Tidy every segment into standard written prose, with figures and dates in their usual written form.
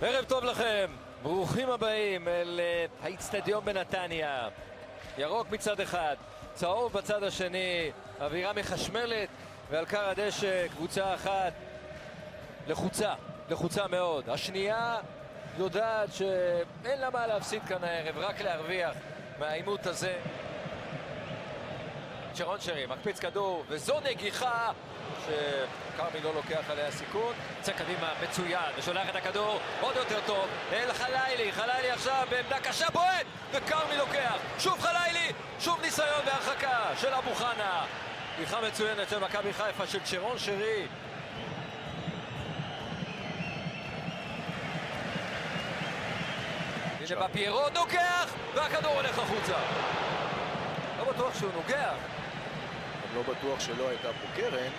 ערב טוב לכם, ברוכים הבאים אל האצטדיון בנתניה. ירוק מצד אחד, צהוב בצד השני, אווירה מחשמלת, ועל קר הדשא קבוצה אחת לחוצה מאוד. השנייה יודעת שאין לה מה להפסיד כאן הערב, רק להרוויח מהעימות הזה. שרון שרי מקפיץ כדור, וזו נגיחה שקרמי לא לוקח עליה סיכון. יוצא קדימה מצוין ושולח את הכדור עוד יותר טוב אל חלילי. חלילי עכשיו בעמדה קשה, בועט, וקרמי לוקח. שוב חלילי, שוב ניסיון בהרחקה של אבו חנה. נגיחה מצוינת של מכבי חיפה של שרון שרי. הנה בא פיירו, נוגח, והכדור הולך החוצה. לא בטוח שהוא נוגח. לא בטוח שלא הייתה פה קרן.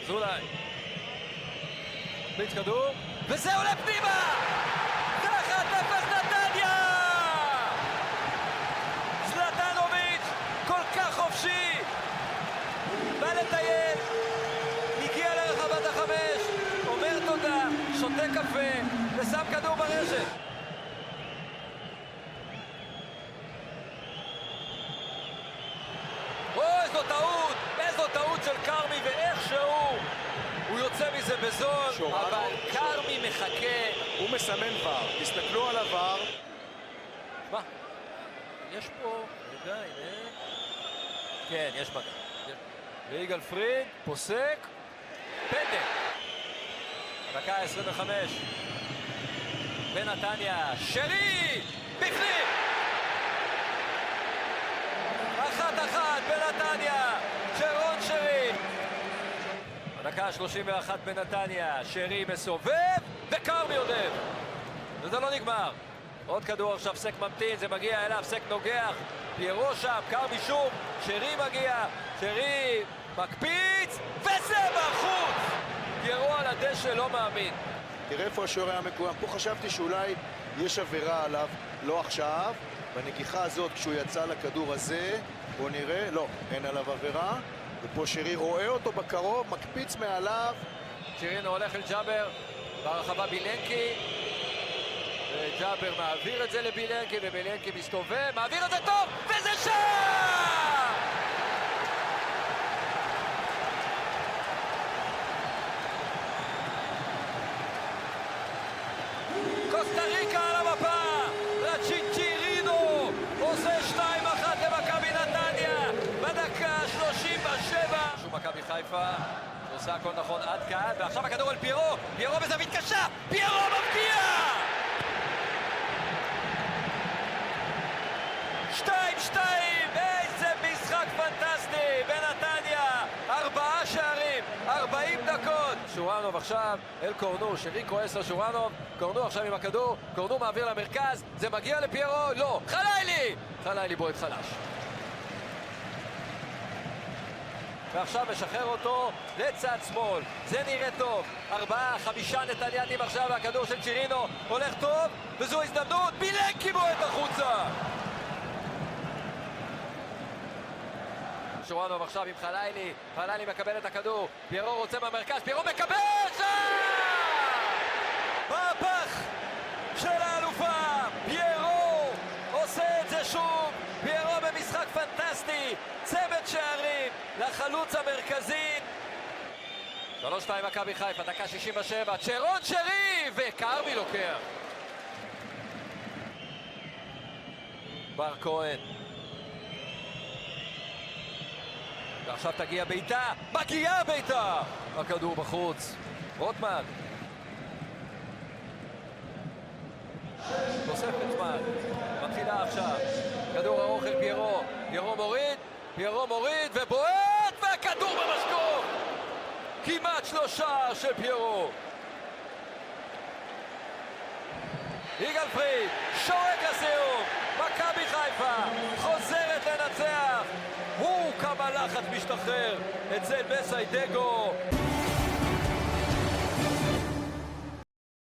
זולאי מקפיץ כדור, וזה עולה פנימה! זה 1-0 נתניה! זלטנוביץ' כל כך חופשי, בא לטייל, הגיע לרחבת החמש, אומר תודה, שותה קפה ושם כדור ברשת. איזו טעות של קרמי, ואיכשהו הוא יוצא מזה בזול, אבל קרמי מחכה. הוא מסמן ור, תסתכלו על הוור. מה? יש פה, רגע, הנה. כן, יש מגע. ויגאל פריד פוסק פנדל. דקה 25 בנתניה, שרי בפנים. 1-1 בנתניה, שרון שרי. הדקה 31 בנתניה, שרי מסובב וקרמי יודף. וזה לא נגמר. עוד כדור עכשיו, סק ממתין, זה מגיע אליו, סק נוגח, פיירו שם, קרמי שוב, שרי מגיע, שרי מקפיץ, וזה בחוץ! פיירו על הדשא לא מאמין. תראה איפה השוער היה מקוים. פה חשבתי שאולי יש עבירה עליו, לא עכשיו. בנגיחה הזאת, כשהוא יצא לכדור הזה, בוא נראה, לא, אין עליו עבירה. ופה שרי רואה אותו בקרוב, מקפיץ מעליו. שירינו הולך אל ג'אבר, ברחבה בילנקי, וג'אבר מעביר את זה לבילנקי, ובילנקי מסתובב, מעביר את זה טוב, וזה שם! קוסטה ריקה על המפה, צ'ירינו עושה 2-1 למכבי נתניה בדקה 37. שוב מכבי חיפה עושה הכל נכון עד כאן, ועכשיו הכדור על פיירו, פיירו בזווית קשה, פיירו מבקיע! 2-2, איזה משחק פנטסטי בנתניה, 4 שערים, 40 דקות. שורנוב עכשיו אל קורנו, שרי כועס על שורנוב, קורנו עכשיו עם הכדור, קורנו מעביר למרכז, זה מגיע לפיירו, לא, חלילי בועט חלש. ועכשיו משחרר אותו לצד שמאל, זה נראה טוב, 4-5 נתניאנים עכשיו, והכדור של צ'ירינו הולך טוב, וזו הזדמנות, בילנקי בועט החוצה. שורנוב עכשיו עם חלילי מקבל את הכדור, פיירו רוצה במרכז, פיירו מקבל מהפך של האלופה, פיירו עושה את זה שוב, פיירו במשחק פנטסטי, צמד שערים לחלוץ המרכזי. 3-2 מכבי חיפה, דקה 67, שרון שרי, וקרמי לוקח. בר כהן, ועכשיו תגיע בעיטה, מגיעה בעיטה! הכדור בחוץ, רוטמן. תוספת זמן, מתחילה עכשיו, כדור ארוך אל פיירו, פיירו מוריד ובועט, והכדור במשקוף! כמעט 3 של פיירו. יגאל פריד, שורק לסיום, מכבי חיפה חוזרת לנצח. כמה לחץ משתחרר אצל מסיידגו.